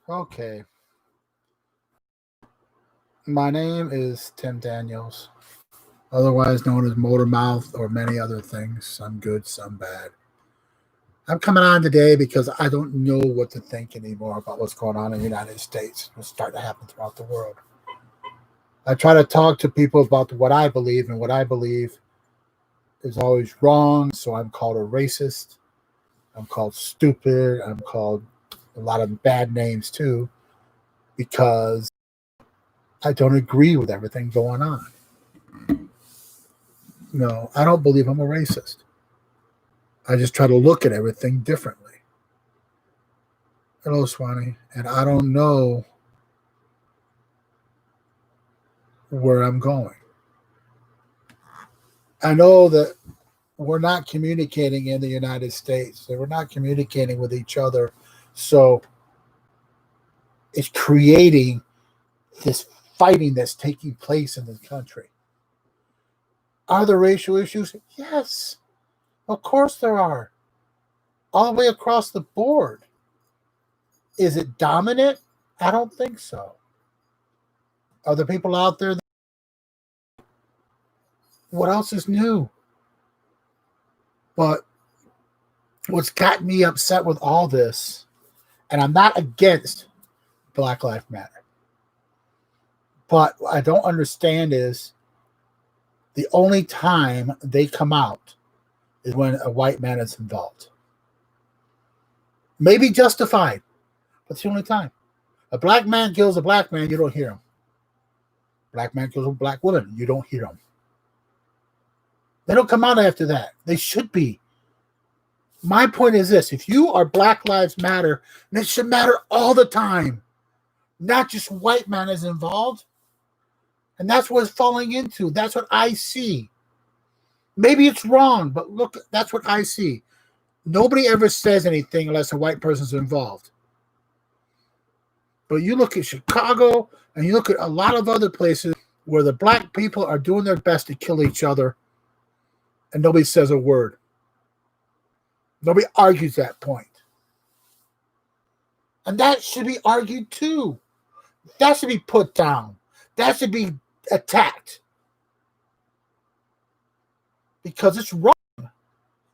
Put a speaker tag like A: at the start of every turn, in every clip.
A: Okay. My name is Tim Daniels, otherwise known as MotorMouth or many other things, some good, some bad. I'm coming on today because I don't know what to think anymore about what's going on in the United States. What's starting to happen throughout the world. I try to talk to people about what I believe, and what I believe is always wrong. So I'm called a racist. I'm called stupid. I'm called a lot of bad names too because I don't agree with everything going on. No, I don't believe I'm a racist. I just try to look at everything differently. Hello, Swanee. And I don't know where I'm going. I know that we're not communicating in the United States, that we're not communicating with each other. So it's creating this fighting that's taking place in the country. Are there racial issues? Yes, of course there are. All the way across the board. Is it dominant? I don't think so. Are there people out there? What else is new? But what's got me upset with all this, and I'm not against Black Lives Matter, but what I don't understand is the only time they come out is when a white man is involved. Maybe justified, but it's the only time. A black man kills a black man, you don't hear him. Black man kills a black woman, you don't hear him. They don't come out after that. They should be. My point is this: if you are Black Lives Matter, then it should matter all the time, not just white man is involved. And that's what it's falling into. That's what I see. Maybe it's wrong, but look, that's what I see. Nobody ever says anything unless a white person's involved. But you look at Chicago and you look at a lot of other places where the black people are doing their best to kill each other and nobody says a word. Nobody argues that point. And that should be argued too. That should be put down. That should be attacked. Because it's wrong.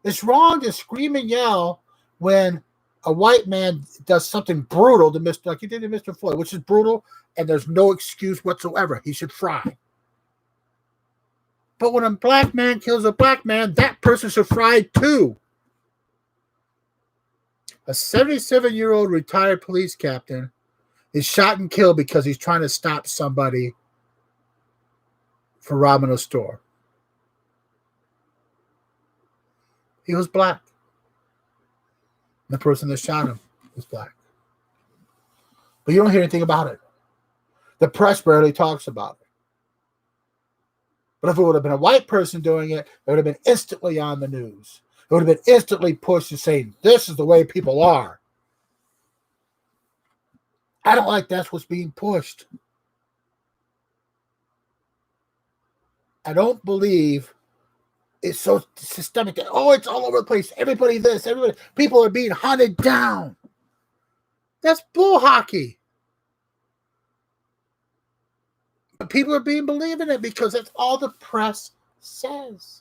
A: It's wrong to scream and yell when a white man does something brutal to Mr. like he did to Mr. Floyd, which is brutal, and there's no excuse whatsoever. He should fry. But when a black man kills a black man, that person should fry too. A 77-year-old retired police captain is shot and killed because he's trying to stop somebody for robbing a store. He was black. The person that shot him was black. But you don't hear anything about it. The press barely talks about it. But if it would have been a white person doing it, it would have been instantly on the news. It would have been instantly pushed to say, this is the way people are. I don't like that's what's being pushed. I don't believe it's so systemic. Oh, it's all over the place. Everybody this, everybody. People are being hunted down. That's bull hockey. But people are being believed in it because that's all the press says.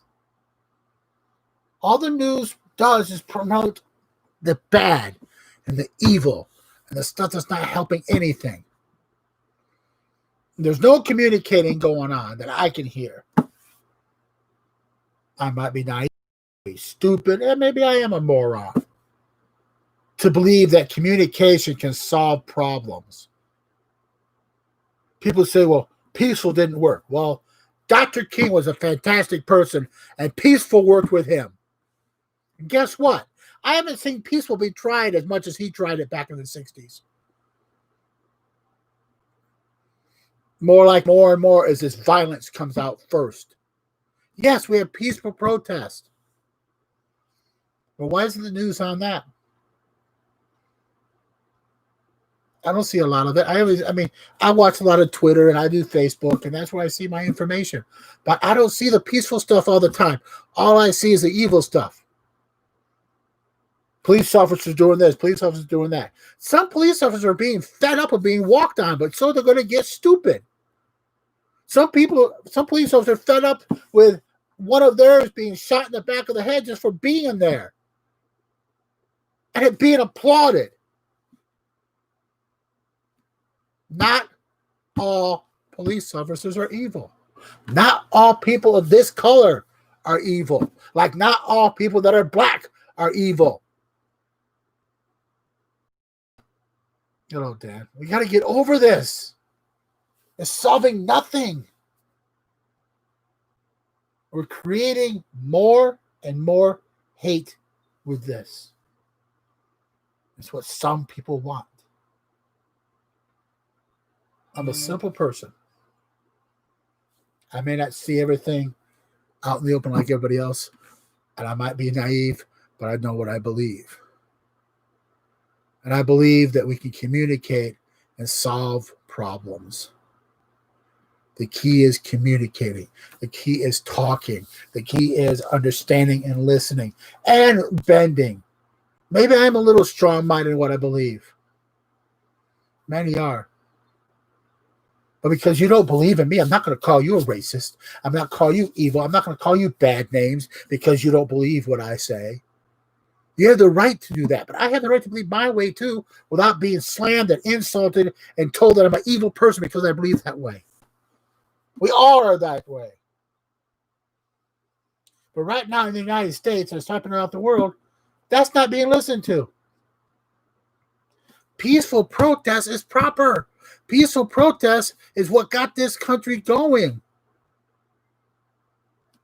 A: All the news does is promote the bad and the evil and the stuff that's not helping anything. There's no communicating going on that I can hear. I might be naive, stupid, and maybe I am a moron to believe that communication can solve problems. People say, well, peaceful didn't work. Well, Dr. King was a fantastic person, and peaceful worked with him. And guess what? I haven't seen peaceful be tried as much as he tried it back in the 60s. More and more as this violence comes out first. Yes, we have peaceful protest. But why isn't the news on that? I don't see a lot of it. I watch a lot of Twitter and I do Facebook, and that's where I see my information. But I don't see the peaceful stuff all the time. All I see is the evil stuff. Police officers doing this, police officers doing that. Some police officers are being fed up of being walked on, but so they're going to get stupid. Some police officers are fed up with one of theirs being shot in the back of the head just for being there and it being applauded. Not all police officers are evil. Not all people of this color are evil. Like not all people that are black are evil. Hello, Dan. We got to get over this. It's solving nothing. We're creating more and more hate with this. It's what some people want. I'm a simple person. I may not see everything out in the open like everybody else, and I might be naive, but I know what I believe. And I believe that we can communicate and solve problems. The key is communicating. The key is talking. The key is understanding and listening and bending. Maybe I'm a little strong-minded in what I believe. Many are. But because you don't believe in me, I'm not going to call you a racist. I'm not going to call you evil. I'm not going to call you bad names because you don't believe what I say. You have the right to do that. But I have the right to believe my way too without being slammed and insulted and told that I'm an evil person because I believe that way. We all are that way. But right now in the United States, and it's happening around the world, that's not being listened to. Peaceful protest is proper. Peaceful protest is what got this country going.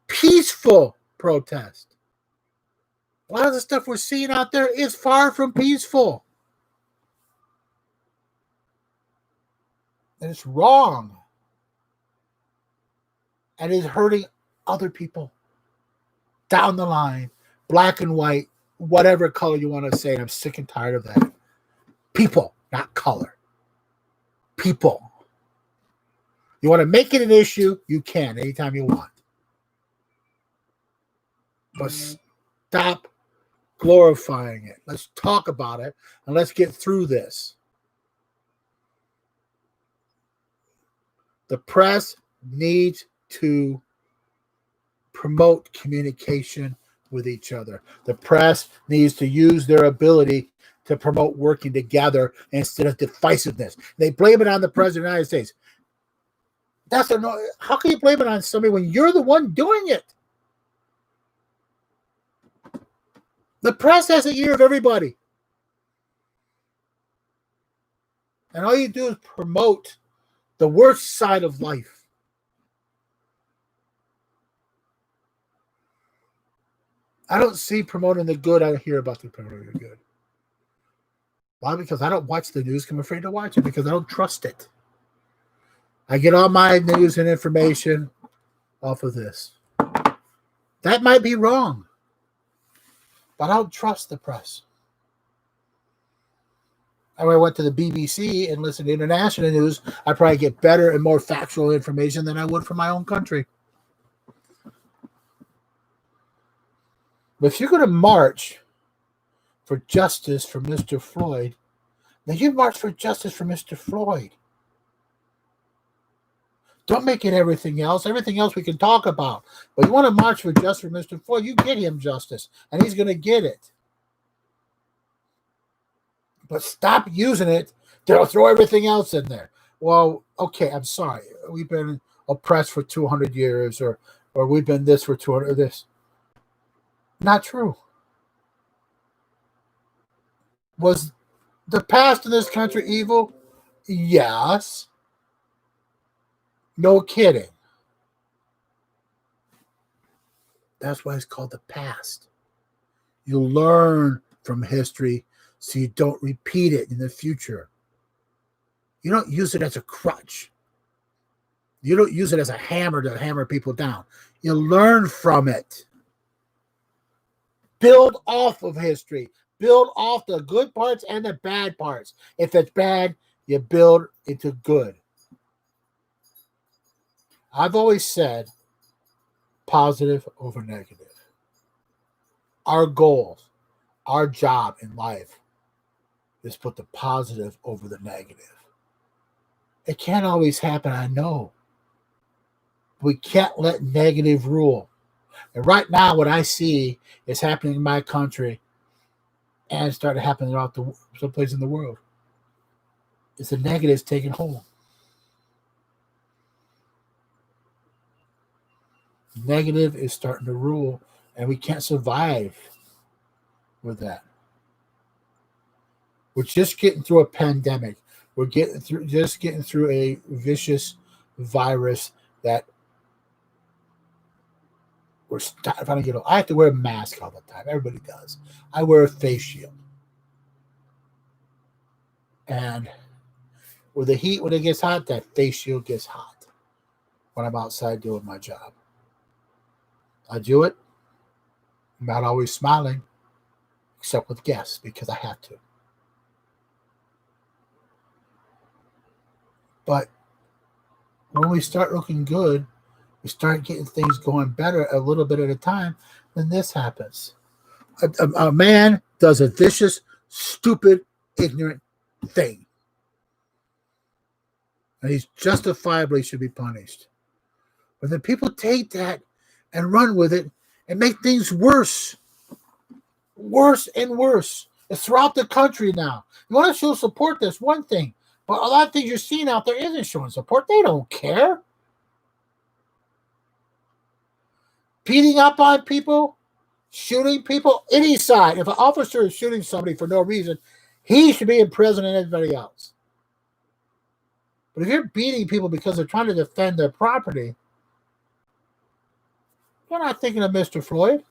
A: Peaceful protest. A lot of the stuff we're seeing out there is far from peaceful. And it's wrong. And it's hurting other people down the line, black and white, whatever color you want to say. And I'm sick and tired of that. People, not color. People. You want to make it an issue, you can anytime you want. But stop glorifying it. Let's talk about it and let's get through this. The press needs to promote communication with each other. The press needs to use their ability to promote working together instead of divisiveness. They blame it on the president of the United States. How can you blame it on somebody when you're the one doing it? The press has an ear of everybody. And all you do is promote the worst side of life. I don't see promoting the good. I hear about the promoting the good. Why? Because I don't watch the news. I'm afraid to watch it because I don't trust it. I get all my news and information off of this. That might be wrong, but I don't trust the press. And when I went to the BBC and listened to international news, I probably get better and more factual information than I would from my own country. But if you're going to march for justice for Mr. Floyd, then you march for justice for Mr. Floyd. Don't make it everything else. Everything else we can talk about. But you want to march for justice for Mr. Floyd, you get him justice, and he's going to get it. But stop using it to throw everything else in there. Well, okay, I'm sorry. We've been oppressed for 200 years, or we've been this for 200 this. Not true. Was the past in this country evil? Yes. No kidding. That's why it's called the past. You learn from history so you don't repeat it in the future. You don't use it as a crutch. You don't use it as a hammer to hammer people down. You learn from it. Build off of history. Build off the good parts and the bad parts. If it's bad, you build into good. I've always said positive over negative. Our goals, Our job in life is put the positive over the negative. It can't always happen, I know. We can't let negative rule. And right now, what I see is happening in my country and starting to happen throughout some place in the world. It's the negatives taking hold. Negative is starting to rule, and we can't survive with that. We're just getting through a pandemic. We're getting through a vicious virus that we're trying to get over. I have to wear a mask all the time. Everybody does. I wear a face shield. And with the heat, when it gets hot, that face shield gets hot when I'm outside doing my job. I do it. I'm not always smiling, except with guests, because I have to. But when we start looking good, we start getting things going better a little bit at a time, then this happens. A man does a vicious, stupid, ignorant thing. And he's justifiably should be punished. But then people take that and run with it and make things worse. Worse and worse. It's throughout the country now. You want to show support, that's one thing. But a lot of things you're seeing out there isn't showing support. They don't care. Beating up on people, shooting people, any side. If an officer is shooting somebody for no reason, he should be in prison and everybody else. But if you're beating people because they're trying to defend their property, you're not thinking of Mr. Floyd.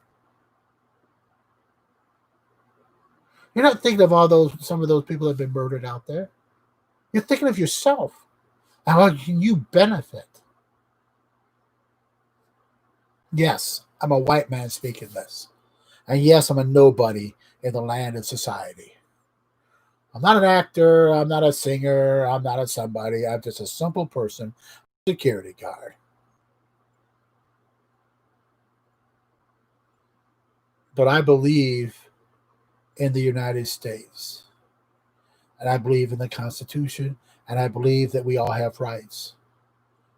A: You're not thinking of some of those people that have been murdered out there. You're thinking of yourself. How can you benefit? Yes, I'm a white man speaking this. And yes, I'm a nobody in the land and society. I'm not an actor. I'm not a singer. I'm not a somebody. I'm just a simple person, security guard. But I believe in the United States. And I believe in the Constitution. And I believe that we all have rights.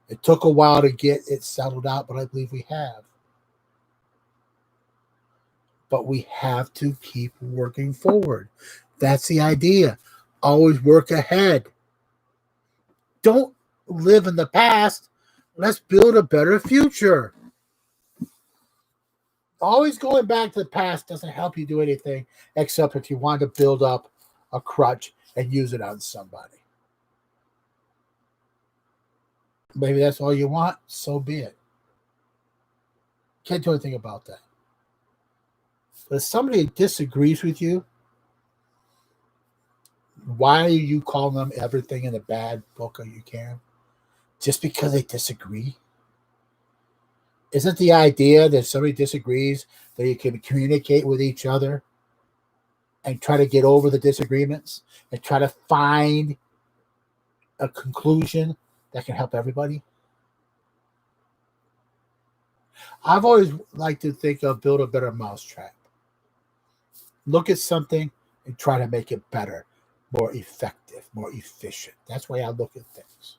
A: It took a while to get it settled out, but I believe we have. But we have to keep working forward. That's the idea. Always work ahead. Don't live in the past. Let's build a better future. Always going back to the past doesn't help you do anything except if you want to build up a crutch and use it on somebody. Maybe that's all you want, so be it. Can't do anything about that. But if somebody disagrees with you, why are you calling them everything in the bad book you can? Just because they disagree? Isn't the idea that if somebody disagrees that you can communicate with each other and try to get over the disagreements and try to find a conclusion that can help everybody? I've always liked to think of build a better mousetrap. Look at something and try to make it better, more effective, more efficient. That's the way I look at things,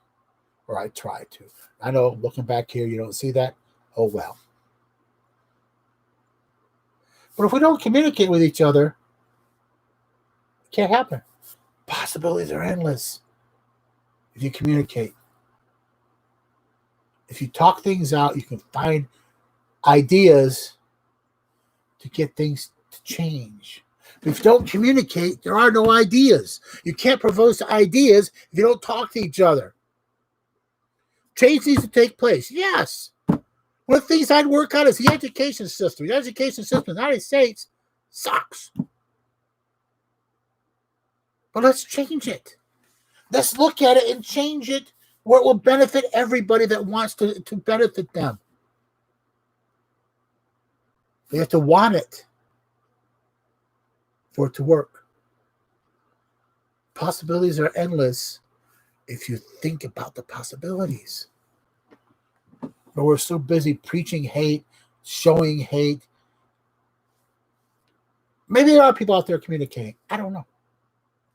A: or I try to. I know looking back here, you don't see that. Oh, well. But if we don't communicate with each other, it can't happen. Possibilities are endless if you communicate. If you talk things out, you can find ideas to get things to change. But if you don't communicate, there are no ideas. You can't propose ideas if you don't talk to each other. Change needs to take place. Yes. One of the things I'd work on is the education system. The education system in the United States sucks. But let's change it. Let's look at it and change it where it will benefit everybody that wants to benefit them. They have to want it for it to work. Possibilities are endless if you think about the possibilities. But we're so busy preaching hate, showing hate, Maybe there are people out there communicating. I don't know.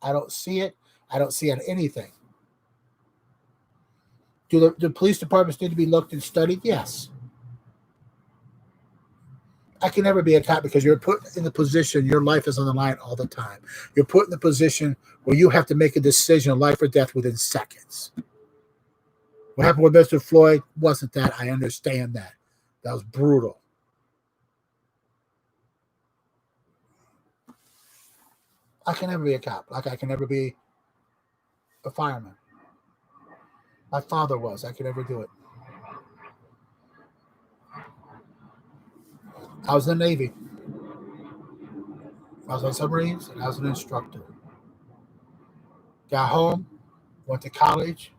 A: I don't see it. I don't see it on anything. Do the police departments need to be looked and studied? Yes. I can never be a cop because you're put in the position, your life is on the line all the time. You're put in the position where you have to make a decision, life or death, within seconds. What happened with Mr. Floyd wasn't that. I understand that. That was brutal. I can never be a cop. Like I can never be a fireman. My father was. I could never do it. I was in the Navy. I was on submarines and I was an instructor. Got home, went to college.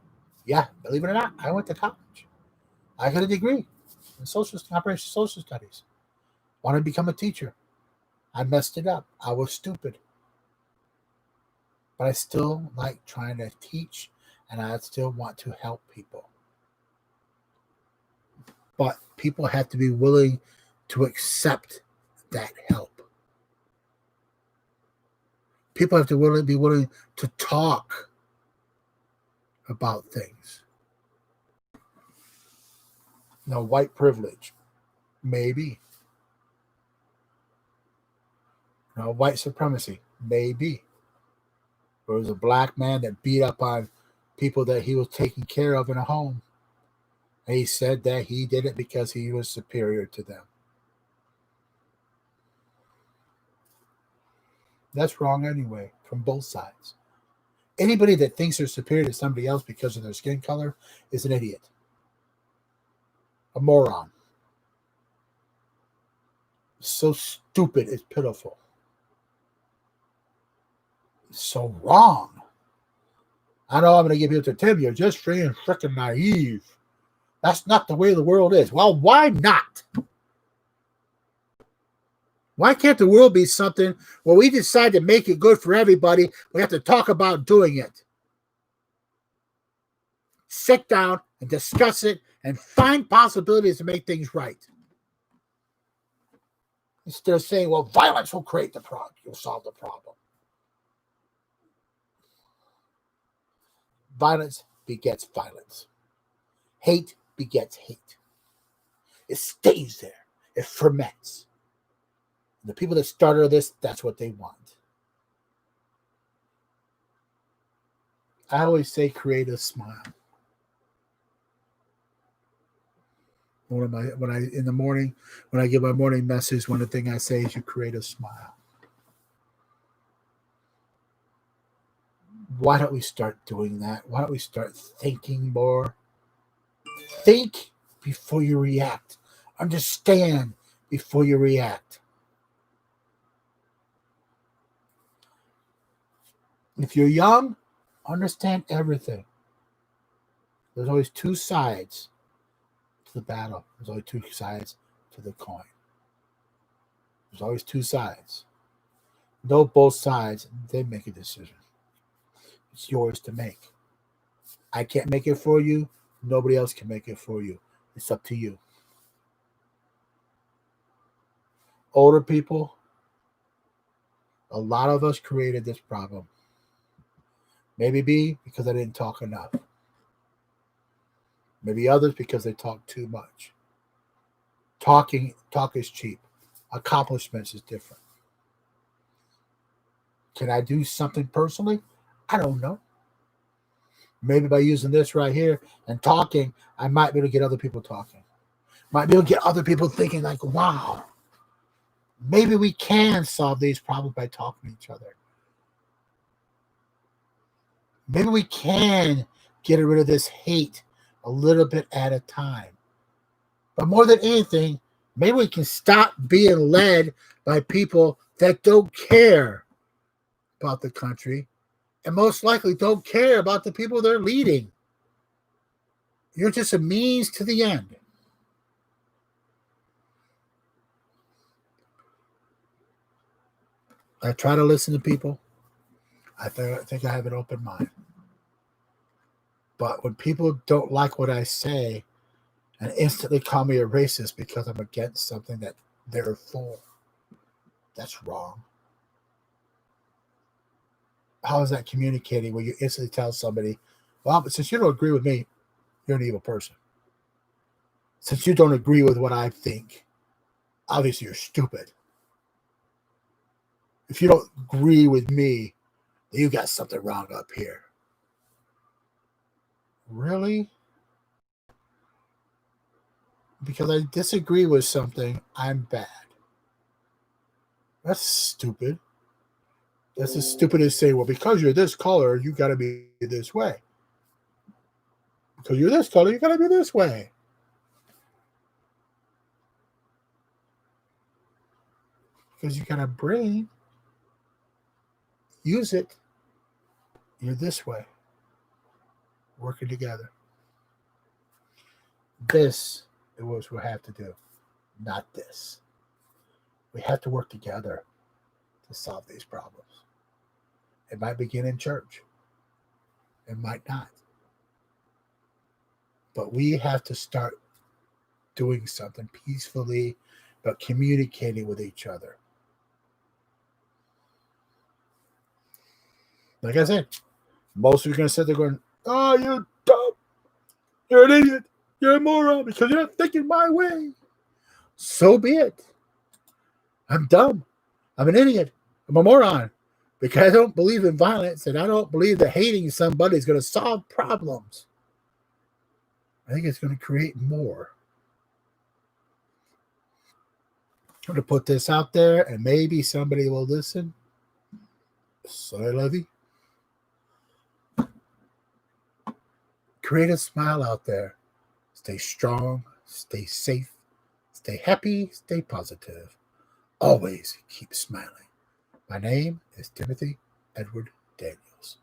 A: Yeah, believe it or not, I went to college. I got a degree in operation social studies. Wanted to become a teacher. I messed it up. I was stupid. But I still like trying to teach and I still want to help people. But people have to be willing to accept that help. People have to be willing to talk about things. Now, white privilege, maybe. White supremacy, maybe. There was a black man that beat up on people that he was taking care of in a home. And he said that he did it because he was superior to them. That's wrong anyway, from both sides. Anybody that thinks they're superior to somebody else because of their skin color is an idiot. A moron. So stupid, it's pitiful. So wrong. I know I'm going to give you to Tim. You're just freaking naive. That's not the way the world is. Well, why not? Why can't the world be something where we decide to make it good for everybody? We have to talk about doing it. Sit down and discuss it and find possibilities to make things right. Instead of saying, well, violence will create the problem. You'll solve the problem. Violence begets violence. Hate begets hate. It stays there. It ferments. The people that started this, that's what they want. I always say create a smile. In the morning, when I give my morning message, one of the things I say is you create a smile. Why don't we start doing that? Why don't we start thinking more? Think before you react. Understand before you react. If you're young, understand everything. There's always two sides to the battle. There's always two sides to the coin. There's always two sides. Know both sides, then make a decision. It's yours to make. I can't make it for you. Nobody else can make it for you. It's up to you. Older people, a lot of us created this problem. Maybe B, because I didn't talk enough. Maybe others because they talk too much. Talk is cheap. Accomplishments is different. Can I do something personally? I don't know. Maybe by using this right here and talking, I might be able to get other people talking. Might be able to get other people thinking like, wow, maybe we can solve these problems by talking to each other. Maybe we can get rid of this hate a little bit at a time. But more than anything, maybe we can stop being led by people that don't care about the country and most likely don't care about the people they're leading. You're just a means to the end. I try to listen to people. I think I have an open mind. But when people don't like what I say and instantly call me a racist because I'm against something that they're for, that's wrong. How is that communicating when you instantly tell somebody, well, but since you don't agree with me, you're an evil person. Since you don't agree with what I think, obviously you're stupid. If you don't agree with me, then you got something wrong up here. Really? Because I disagree with something, I'm bad. That's stupid. That's as stupid as saying, well, because you're this color, you got to be this way. Because you're this color, you got to be this way. Because you got a brain, use it. You're this way. Working together. This is what we have to do, not this. We have to work together to solve these problems. It might begin in church. It might not. But we have to start doing something peacefully, but communicating with each other. Like I said, most of you are going to sit there going, oh, you're dumb. You're an idiot. You're a moron because you're not thinking my way. So be it. I'm dumb. I'm an idiot. I'm a moron because I don't believe in violence and I don't believe that hating somebody is going to solve problems. I think it's going to create more. I'm going to put this out there and maybe somebody will listen. So I love you. Create a smile out there. Stay strong. Stay safe. Stay happy. Stay positive. Always keep smiling. My name is Timothy Edward Daniels.